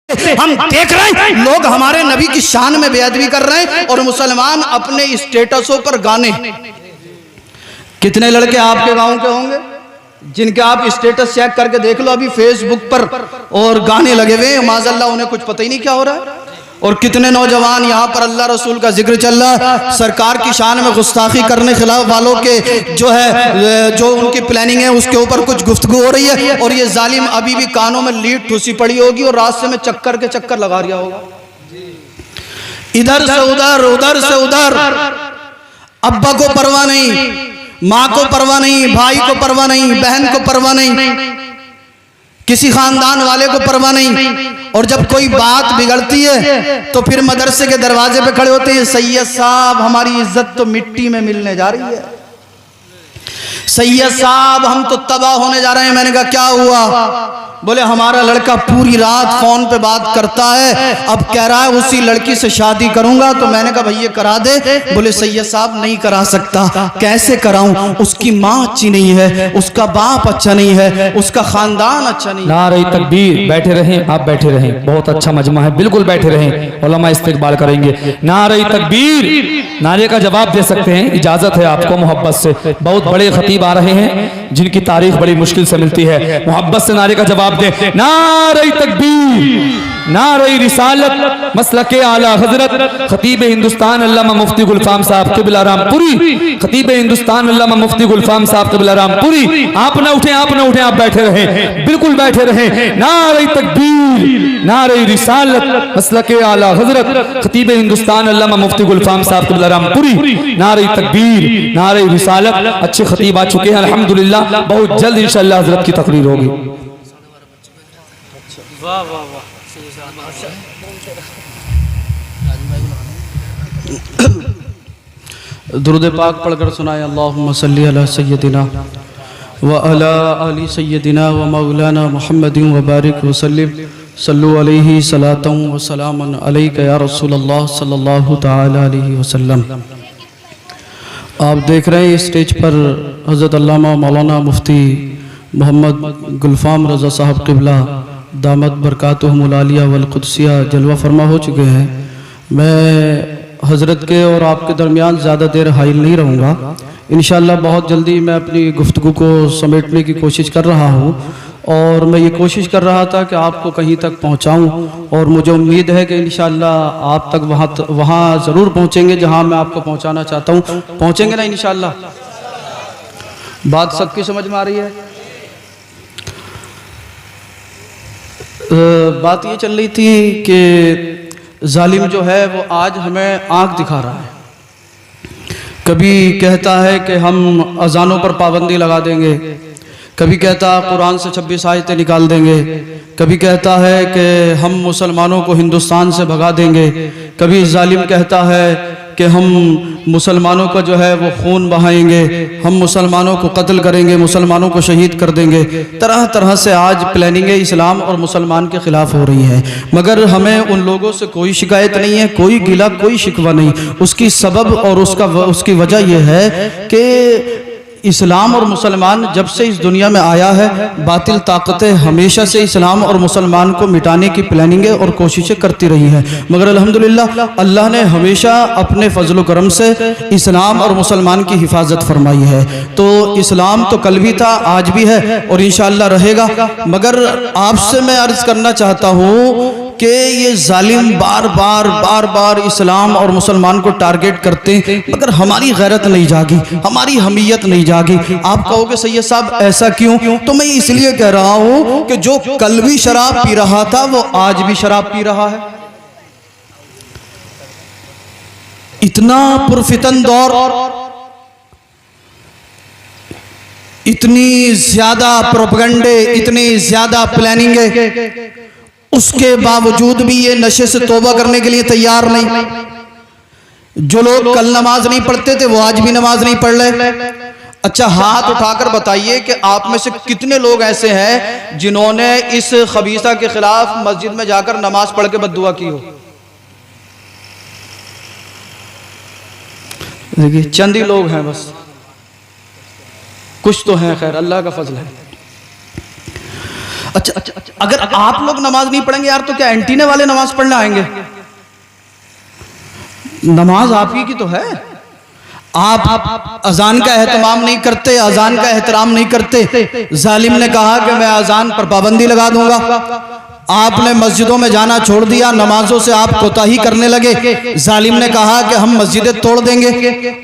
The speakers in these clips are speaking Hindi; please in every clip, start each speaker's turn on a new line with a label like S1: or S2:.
S1: हम देख रहे हैं लोग हमारे नबी की शान में बेअदबी कर रहे हैं और मुसलमान अपने स्टेटसों पर गाने। कितने लड़के आपके गांव के होंगे जिनके आप स्टेटस चेक करके देख लो, अभी फेसबुक पर और गाने लगे हुए हैं, माज़अल्लाह उन्हें कुछ पता ही नहीं क्या हो रहा है। और कितने नौजवान यहाँ पर अल्लाह रसूल का जिक्र चल रहा है, सरकार की शान में गुस्ताखी करने खिलाफ वालों के जो उनकी प्लानिंग है उसके ऊपर कुछ गुफ्तगू हो रही है, और ये जालिम अभी भी कानों में लीड ठूसी पड़ी होगी और रास्ते में चक्कर के चक्कर लगा रहा होगा, इधर से उधर उधर से उधर। अब्बा को परवाह नहीं, माँ को परवाह नहीं, भाई को परवाह नहीं, बहन को परवाह नहीं, किसी खानदान वाले को परवाह नहीं। और जब कोई बात बिगड़ती है तो फिर मदरसे के दरवाजे पे खड़े होते हैं, सैयद साहब हमारी इज्जत तो मिट्टी में मिलने जा रही है, सैयद साहब हम तो तबाह होने जा रहे हैं। मैंने कहा क्या हुआ? बोले हमारा लड़का पूरी रात फोन पे बात करता है, अब कह रहा है उसी लड़की से शादी करूंगा। तो मैंने कहा भैया करा दे। बोले सैयद साहब नहीं करा सकता। कैसे कराऊं? उसकी माँ अच्छी नहीं है, उसका बाप अच्छा नहीं है, उसका खानदान अच्छा नहीं है।
S2: नारे तकबीर। बैठे रहें, आप बैठे रहें, बहुत अच्छा मजमा है, बिल्कुल बैठे रहें, उलमा इस्तकबाल करेंगे। नारे तकबीर नारे का जवाब दे सकते हैं, इजाजत है आपको मोहब्बत से। बहुत बड़े खतीब आ रहे हैं जिनकी तारीख बड़ी मुश्किल से मिलती है, मोहब्बत से नारे का जवाब दे। नारे तकबीर, नारे रिसालत, मसलके आला हजरत खतीब हिंदुस्तान अल्लामा मुफ्ती गुलफाम साहब क़िबला रामपुरी, खतीब हिंदुस्तान अल्लामा मुफ्ती गुलफाम साहब क़िबला रामपुरी। आप ना उठें, आप ना उठें, आप बैठे रहें, बिल्कुल बैठे रहें। नारे तकबीर, नारे रिसालत, मसलके आला हजरत खतीब हिंदुस्तान अल्लामा मुफ्ती गुलफाम साहब क़िबला रामपुरी। नारे तकबीर, नारे रिसालत। अच्छे खतीब आ चुके हैं अल्हम्दुलिल्लाह, बहुत जल्द इंशाअल्लाह हजरत की तकरीर होगी।
S3: वाह वाह वाह।
S1: दुरूद पाक पढ़कर सुनाए, अल्लाहुम्मा सल्ली अला सय्यदिना व अला आलि सय्यदिना व मौलाना मुहम्मदिन व बारिक व सल्लिम सल्लु अलैहि सलातन व सलामन अलैका या रसूलल्लाह सल्लल्लाहु तआला अलैहि वसल्लम। आप देख रहे हैं स्टेज पर हज़रत अल्लामा मौलाना मुफ्ती मोहम्मद गुलफाम रज़ा साहब क़िबला दामत बरकातुहुमुल आलिया वल क़ुद्सिया जलवा फरमा हो चुके हैं। मैं हज़रत के और आपके दरमियान ज़्यादा देर हाइल नहीं रहूँगा, इंशाअल्लाह बहुत जल्दी मैं अपनी गुफ्तगू को समेटने की कोशिश कर रहा हूँ। और मैं ये कोशिश कर रहा था कि आपको कहीं तक पहुँचाऊँ, और मुझे उम्मीद है कि इंशाअल्लाह आप तक वहाँ ज़रूर पहुँचेंगे जहाँ मैं आपको पहुँचाना चाहता हूँ। पहुँचेंगे ना इंशाअल्लाह? बात सबकी समझ में आ रही है? बात ये चल रही थी कि जालिम जो है वो आज हमें आँख दिखा रहा है। कभी कहता है कि हम अजानों पर पाबंदी लगा देंगे, कभी कहता है कुरान से 26 आयतें निकाल देंगे, कभी कहता है कि हम मुसलमानों को हिंदुस्तान से भगा देंगे, कभी जालिम कहता है कि हम मुसलमानों का जो है वो खून बहाएंगे, हम मुसलमानों को कत्ल करेंगे, मुसलमानों को शहीद कर देंगे। तरह तरह से आज प्लानिंग इस्लाम और मुसलमान के ख़िलाफ़ हो रही है, मगर हमें उन लोगों से कोई शिकायत नहीं है, कोई गिला कोई शिकवा नहीं। उसकी सबब और उसकी वजह यह है कि इस्लाम और मुसलमान जब से इस दुनिया में आया है, बातिल ताकतें हमेशा से इस्लाम और मुसलमान को मिटाने की प्लानिंगें और कोशिशें करती रही हैं, मगर अल्हम्दुलिल्लाह अल्लाह ने हमेशा अपने फजल करम से इस्लाम और मुसलमान की हिफाजत फरमाई है। तो इस्लाम तो कल भी था, आज भी है और इंशाअल्लाह रहेगा। मगर आपसे मैं अर्ज़ करना चाहता हूँ कि ये जालिम बार बार इस्लाम और मुसलमान को टारगेट करते हैं, मगर हमारी गैरत नहीं जागी, हमारी हमीयत नहीं जागी। आप कहोगे सैयद साहब ऐसा क्यों? तो मैं इसलिए कह रहा हूं कि जो कल भी शराब पी रहा था वो आज भी शराब पी रहा है। इतना पुरफितन दौर, इतनी ज्यादा प्रोपेगेंडे, इतनी ज्यादा प्लानिंग, उसके बावजूद भी ये नशे से तौबा करने के लिए तैयार नहीं। जो लोग कल नमाज नहीं पढ़ते थे वो आज भी नमाज नहीं पढ़ रहे। अच्छा हाथ उठाकर बताइए कि आप में से कितने लोग ऐसे हैं जिन्होंने इस खबीसा के खिलाफ मस्जिद में जाकर नमाज पढ़ के बद्दुआ की हो? देखिए चंद ही लोग हैं बस, कुछ तो हैं, खैर अल्लाह का फजल है। अच्छा, अगर आप लोग नमाज नहीं पढ़ेंगे यार तो क्या एंटीने वाले नमाज पढ़ने आएंगे? नमाज आप ही की तो है। आप अजान का एहतमाम नहीं करते, अजान का एहतराम नहीं करते। जालिम ने कहा कि मैं अजान पर पाबंदी लगा दूंगा। आपने मस्जिदों में जाना छोड़ दिया, नमाजों से आप कोताही करने लगे। जालिम ने कहा कि हम मस्जिदें तोड़ देंगे।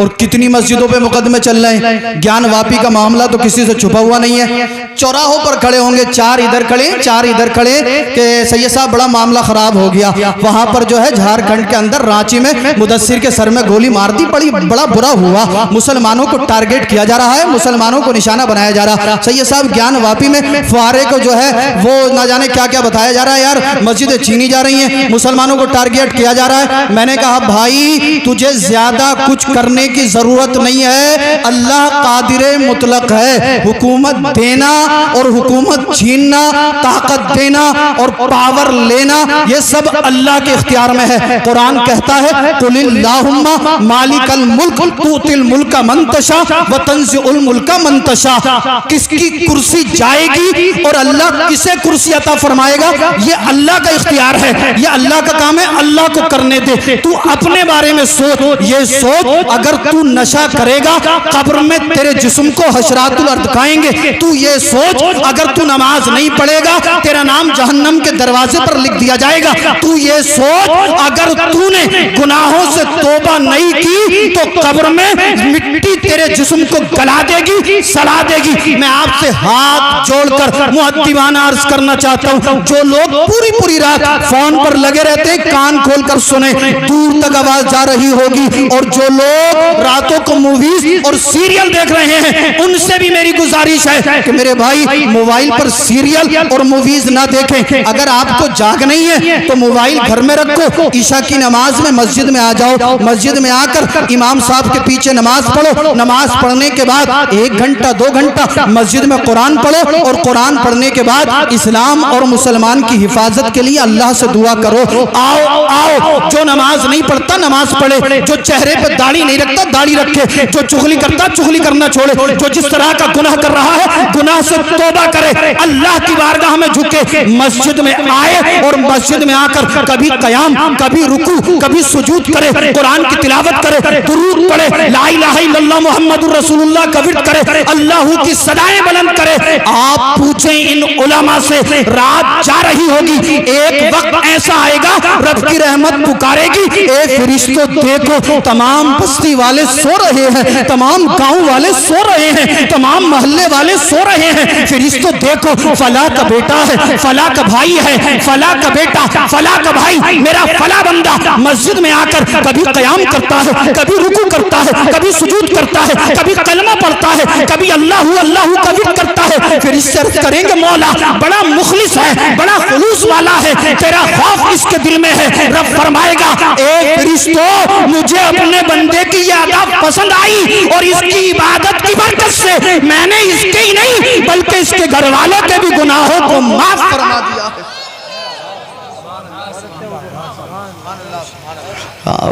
S1: और कितनी मस्जिदों पे मुकदमे चल रहे हैं। ज्ञान वापी का मामला तो किसी से छुपा हुआ नहीं है। चौराहों पर खड़े होंगे, 4 इधर खड़े 4 इधर खड़े कि सैयद साहब बड़ा मामला खराब हो गया। वहां पर जो है झारखंड के अंदर रांची में मुदस्सिर के सर में गोली मार दी, बड़ा बुरा हुआ। मुसलमानों को टारगेट किया जा रहा है, मुसलमानों को निशाना बनाया जा रहा है। सैयद साहब ज्ञान वापी में फुहारे को जो है वो ना जाने क्या क्या बताया जा रहा है। यार मस्जिदें छीनी जा रही हैं, मुसलमानों को टारगेट किया जा रहा है। मैंने कहा भाई तुझे ज्यादा कुछ करने की जरूरत नहीं है। अल्लाह कादिर मुतलक है। हुकूमत देना और हुकूमत छीनना, ताकत देना और पावर लेना, ये सब अल्लाह के इख्तियार में है। कुरान कहता है कुलिल्लाहुम्मा मालिकल मुल्क तूतिल मुल्का मन तशा व तंज़िउल मुल्का मन तशा। किसकी कुर्सी जाएगी और अल्लाह किसे कुर्सी अता फरमाएगा, ये अल्लाह का इख्तियार है, ये अल्लाह का काम है। अल्लाह को करने दे। तू अपने बारे में सोच। ये सोच अगर तू नशा करेगा कब्र में तेरे जिस्म को हशरातुल अर्द खाएंगे। तू ये सोच अगर तू नमाज नहीं पढ़ेगा तेरा नाम जहन्नम के दरवाजे पर लिख दिया जाएगा। तू ये सोच अगर तूने गुनाहों से तौबा नहीं की तो कब्र में मिट्टी तेरे जिस्म को गला देगी, सड़ा देगी। मैं आपसे हाथ जोड़कर मुअद्दिबाना अर्ज करना चाहता हूँ, जो लोग पूरी रात फोन पर लगे रहते हैं, कान खोलकर सुने, दूर तक आवाज जा रही होगी। और जो लोग रातों को मूवीज और सीरियल देख रहे हैं, उनसे भी मेरी गुजारिश है कि मेरे भाई मोबाइल पर सीरियल और मूवीज ना देखें। अगर आपको जाग नहीं है तो मोबाइल घर में रखो, ईशा की नमाज में मस्जिद में आ जाओ। मस्जिद में आकर इमाम साहब के पीछे नमाज पढ़ो। नमाज पढ़ने के बाद 1 घंटा 2 घंटा मस्जिद में कुरान पढ़ो। और कुरान पढ़ने के बाद इस्लाम और मुसलमान की हिफाजत के लिए अल्लाह से दुआ करो। आओ जो नमाज नहीं पढ़ता नमाज पढ़े, जो चेहरे पे दाढ़ी नहीं रखता दाढ़ी रखे, जो चुगली करता चुगली करना छोड़े, जो जिस तरह का गुनाह कर रहा है गुनाह से तौबा करे, अल्लाह की बारगाह में झुके, मस्जिद में आए और मस्जिद में आकर कभी कयाम, कभी रुकू, कभी सुजूद करे, कुरान की तिलावत करे, दुरूद पढ़े, ला इलाहा इल्लल्लाह मुहम्मदुर रसूलुल्लाह का विर्द करे, अल्लाह की सदाएं बुलंद करे। आप पूछें इन उलमा से, रात जा रही होगी, एक वक्त ऐसा आएगा रब की रहमत पुकारेगी। ए फरिश्तों देखो, तमाम बस्ती वाले सो रहे हैं, तमाम गांव वाले सो रहे हैं, तमाम मोहल्ले वाले सो रहे हैं। फरिश्तों देखो, फला का बेटा है, फला का भाई है, फला का बेटा, फला का भाई, मेरा फला बंदा मस्जिद में आकर कभी कयाम करता है, कभी रुकू करता है, कभी सुजूद करता है, कभी कलमा पढ़ता है, कभी अल्लाहू अल्लाहू का विर्द करता है। फिर इससे अर्ज करेंगे मौला बड़ा मुखलिस है, बड़ा खुलूस वाला है, तेरा खौफ इसके दिल में है। रब फरमाएगा, ए फरिश्तों मुझे अपने बंदे की ये अदा पसंद आई और इसकी इबादत की बरकत से मैंने इसके ही नहीं बल्कि इसके घर वालों के भी गुनाहों को माफ फरमा दिया है।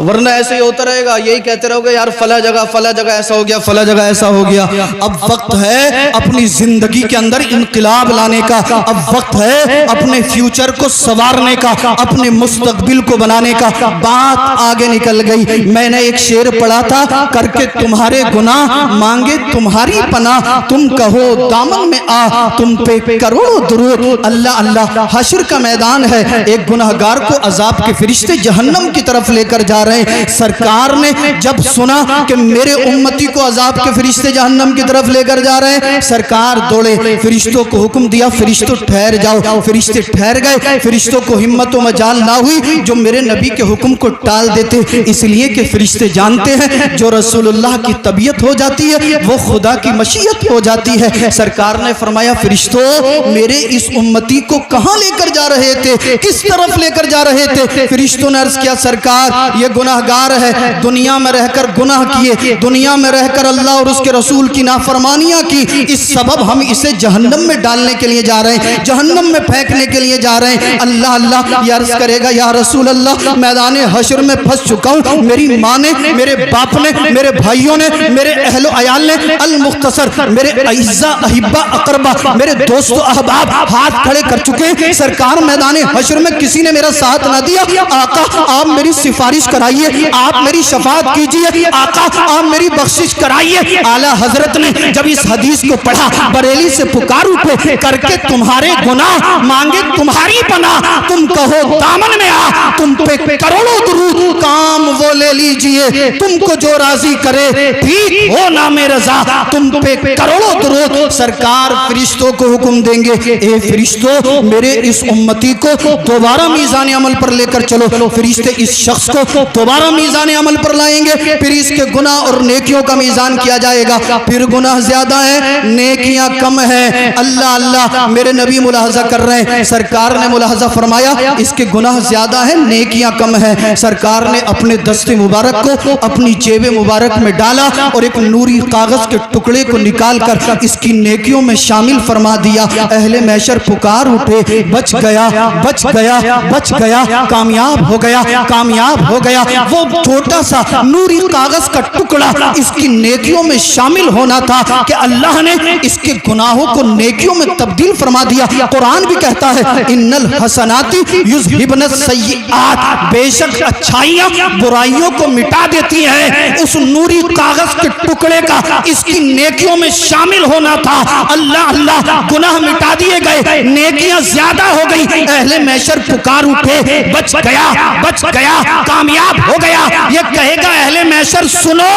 S1: वरना ऐसे ही होता रहेगा, यही कहते रहोगे यार फला जगह ऐसा हो गया, फला जगह ऐसा हो गया। अब वक्त है अपनी जिंदगी के अंदर इनकलाब लाने का, अब वक्त है अपने फ्यूचर को संवारने का, अपने मुस्तकबिल को बनाने का। बात आगे निकल गई। मैंने एक शेर पढ़ा था, करके तुम्हारे गुनाह मांगे तुम्हारी पनाह, तुम कहो दामन में आ तुम पे करोड़ों दुरूद। अल्लाह अल्लाह। हश्र का मैदान है, एक गुनहगार को अजाब के फरिश्ते जहन्नम की तरफ लेकर जा रहे हैं। सरकार ने जब सुना कि मेरे उम्मती को अजाब के फरिश्ते जहन्नम की तरफ लेकर जा रहे हैं, सरकार दौड़े, फरिश्तों को हुक्म दिया, फरिश्तों ठहर जाओ। फरिश्ते ठहर गए। फरिश्तों को हिम्मत व मजाल ना हुई जो मेरे नबी के हुक्म को टाल देते, इसलिए कि फरिश्ते जानते हैं जो रसूलुल्लाह की तबीयत हो जाती है वो खुदा की मशीयत हो जाती है। सरकार ने फरमाया, फरिश्तों मेरे इस उम्मती को कहां लेकर जा रहे थे, किस तरफ तरफ लेकर जा रहे थे। फरिश्तों ने अर्ज किया, सरकार ये गुनाहगार है, दुनिया में रहकर गुनाह किए, दुनिया में रहकर अल्लाह और उसके रसूल की नाफरमानियां की, इस सबब हम इसे जहन्नम में डालने के लिए जा रहे हैं, जहन्नम में फेंकने के लिए जा रहे हैं। अल्लाह अल्लाह ये अर्ज करेगा, या रसूल अल्लाह मैदान हशर में फंस चुका हूँ, मेरी माँ ने, मेरे बाप ने, मेरे भाइयों ने, मेरे अहलो अयाल ने, अल मुख्तसर मेरे अइज़्ज़ा अहिब्बा अकरबा मेरे दोस्तों अहबाब हाथ खड़े कर चुके हैं। सरकार मैदान हशर में किसी ने मेरा साथ ना दिया, आका आप मेरी सिफारिश कराइए, आप मेरी शफाअत कीजिए, आका आप मेरी बख्शिश कराइए। आला हजरत ने जब इस हदीस को पढ़ा, बरेली से पुकार उठे, करके तुम्हारे गुनाह मांगे तुम्हारी पनाह, तुम कहो दामन में आ, तुम पे करोड़ों दुरूद, काम वो ले लीजिए, तुमको जो राजी करे, ठीक हो ना मेरे रज़ा, तुम पे करोड़ों दुरूद। सरकार फरिश्तों को हुक्म देंगे, ए फरिश्तों मेरे इस उम्मती को दोबारा मीज़ान अमल पर लेकर चलो। फरिश्ते इस शख्स को दोबारा मीज़ान अमल पर लाएंगे, फिर इसके गुनाह और नेकियों का मीज़ान किया जाएगा। फिर गुनाह ज्यादा है, नेकियां कम है। अल्लाह अल्लाह मेरे नबी मुलाहजा कर रहे हैं, सरकार ने मुलाहजा फरमाया इसके गुनाह ज्यादा है, नेकियां कम है। सरकार ने अपने दस्ते मुबारक को अपनी जेब मुबारक में डाला और एक नूरी कागज के टुकड़े को निकाल कर इसकी नेकियों में शामिल फरमा दिया। अहले महशर पुकार उठे, बच गया, बच गया, बच गया, कामयाब हो गया, कामयाब हो गया। वो छोटा सा नूरी कागज का टुकड़ा इसकी नेकियों में शामिल होना था कि अल्लाह ने इसके गुनाहों को नेकियों में तब्दील फरमा दिया। कुरान भी कहता है, इन्नल हसनाती युज़हिबुन सय्यिआत, बेशक अच्छाइयां बुराइयों को मिटा देती हैं। उस नूरी कागज के टुकड़े का इसकी नेकियों में शामिल होना था। अल्लाह अल्लाह गुनाह मिटा दिए गए, नेकियां ज्यादा हो गई। अहले महशर पुकार उठे, बच गया, बच गया, कामयाब हो गया। ये कहेगा अहले महशर सुनो,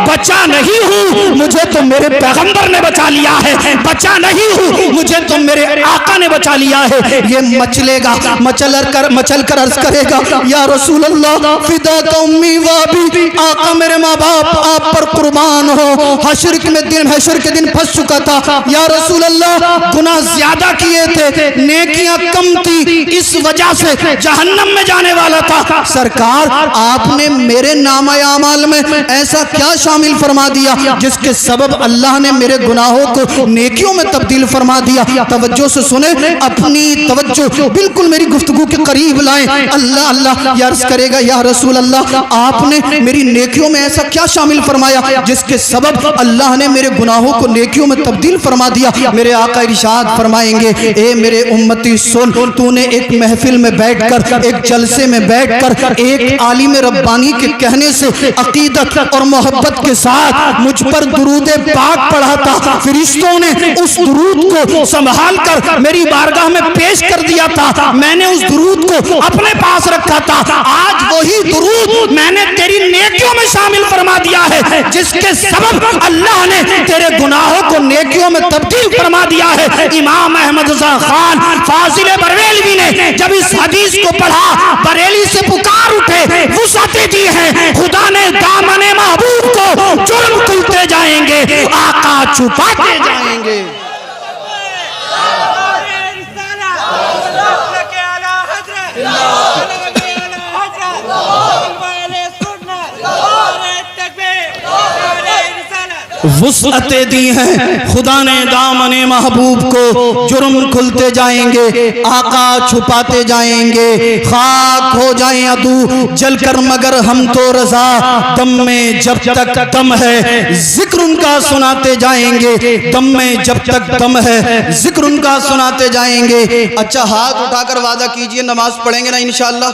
S1: बचा नहीं हूँ, मुझे तो मेरे पैगंबर ने बचा लिया है, बचा नहीं हूँ, मुझे तो मेरे आका ने बचा लिया है। ये मचलेगा, मचल कर अर्ज करेगा, या रसूल अल्लाह फिदा का उम्मी वाबी, आका मेरे माँ बाप आप पर कुर्बान हो, हशर के दिन फंस चुका था। या रसूल अल्लाह गुनाह ज्यादा किए थे, नेकियां कम थी, इस वजह से जहन्नम में जाने वाला था। सरकार आपने मेरे नामा अमाल में ऐसा क्या शामिल फरमा दिया जिसके सबब अल्लाह ने मेरे गुनाहों को नेकियों में तब्दील फरमा दिया। तवज्जो से सुने, अपनी तवज्जो बिल्कुल मेरी गुफ्तगू के करीब लाएं। अल्लाह अल्लाह ये अर्ज करेगा, या रसूल अल्लाह आपने मेरी नेकियों में ऐसा क्या शामिल फरमाया जिसके सबब अल्लाह ने मेरे गुनाहों को नेकियों में तब्दील फरमा दिया। मेरे आका इरशाद फरमाएंगे, ए मेरे उम्मती सुन, तूने एक महफिल में बैठकर, एक जलसे में बैठकर एक आलिम रब्बानी के कहने से अकीदत और मोहब्बत के साथ मुझ पर दुरूद पाक पढ़ा था। फरिश्तों ने उस दुरूद को संभाल कर मेरी बारगाह में पेश कर दिया था। मैंने उस दुरूद को अपने पास रखा था। आज वही दुरूद मैंने तेरी नेकियों में शामिल फरमा दिया है, जिसके सबब अल्लाह ने तेरे गुनाहों को नेकियों में तब्दील फरमा दिया है। इमाम अहमद रज़ा खान फाजिल बरेलवी ने जब इस हदीस को पढ़ा, बरेली से पुकार उठे, वुसअतें दी हैं, खुदा ने दामने महबूब को जुर्म खुलते जाएंगे, आका छुपाते जाएंगे। वुसअतें दी हैं, खुदा ने दामने महबूब को जुर्म खुलते जाएंगे, आका छुपाते जाएंगे। खाक हो जाएं अदू जलकर मगर हम तो रजा, दम में जब तक दम है जिक्र उनका सुनाते जाएंगे, दम में जब तक दम है जिक्र उनका सुनाते जाएंगे। अच्छा, हाथ उठाकर वादा कीजिए नमाज पढ़ेंगे ना इंशाअल्लाह।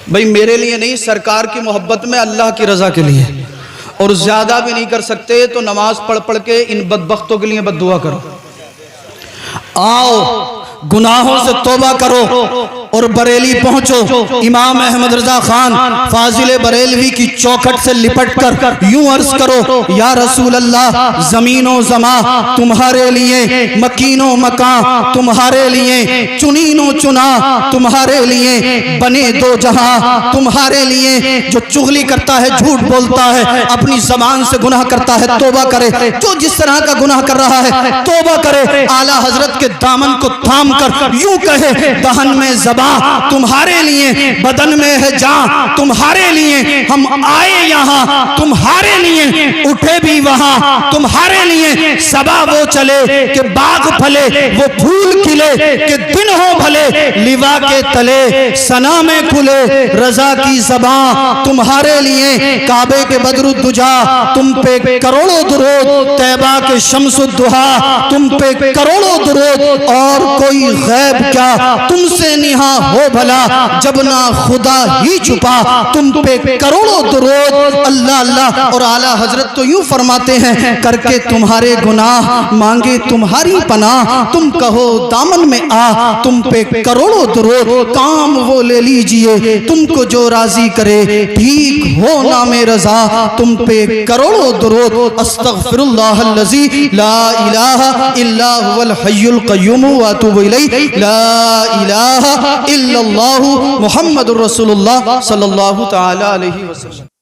S1: भाई मेरे लिए नहीं, सरकार की मोहब्बत में, अल्लाह की रजा के लिए, और ज्यादा भी नहीं कर सकते तो नमाज पढ़ पढ़ के इन बदबख्तों के लिए बद्दुआ करो। आओ गुनाहों से तौबा करो और बरेली पहुंचो। इमाम अहमद रजा खान फाजिल बरेलवी की चौखट से लिपट कर यूं अर्ज करो, या रसूल अल्लाह जमीनो जमा तुम्हारे लिए, मकीनो मकान तुम्हारे लिए, चुनीनो चुना तुम्हारे लिए, बने दो जहां तुम्हारे लिए। जो चुगली करता है, झूठ बोलता है, अपनी जबान से गुनाह करता है, तौबा करे। जो जिस तरह का गुनाह कर रहा है तौबा करे, आला हजरत के दामन को थाम थाम कर यूं कहे दहन में ज़बा तुम्हारे लिए, बदन में है जान तुम्हारे लिए, हम आए यहाँ तुम्हारे लिए, उठे भी वहाँ तुम्हारे लिए, सबा वो चले कि बाग फले, वो फूल खिले कि दिन हो भले, लिवा के तले सना में खुले, रजा की ज़बां तुम्हारे लिए, काबे के बदरुद्दुजा तुम पे करोड़ों दुरूद, तैबा के शम्सुद्दुहा तुम पे करोड़ों दुरूद, और कोई गैब क्या तुमसे निहा हो भला, जब ना खुदा ही छुपा तुम पे करोड़ों दुरूद। अल्लाह अल्लाह। और आला हजरत तो यूं फरमाते हैं, करके तुम्हारे गुनाह मांगे तुम्हारी पनाह, तुम कहो दामन में आ तुम पे करोड़ों दुरूद, काम वो ले लीजिए तुमको जो राजी करे, ठीक हो नामे रजा तुम पे करोड़ों दुरूद। अस्तगफिरुल्लाहल्लज़ी ला इलाहा इल्ला हुवल हय्युल क़य्यूम व अतूबु इलैहि, ला इलाहा इल्लल्लाहु मुहम्मदुर रसूलुल्लाह सल्लल्लाहु तआला अलैहि वसल्लम।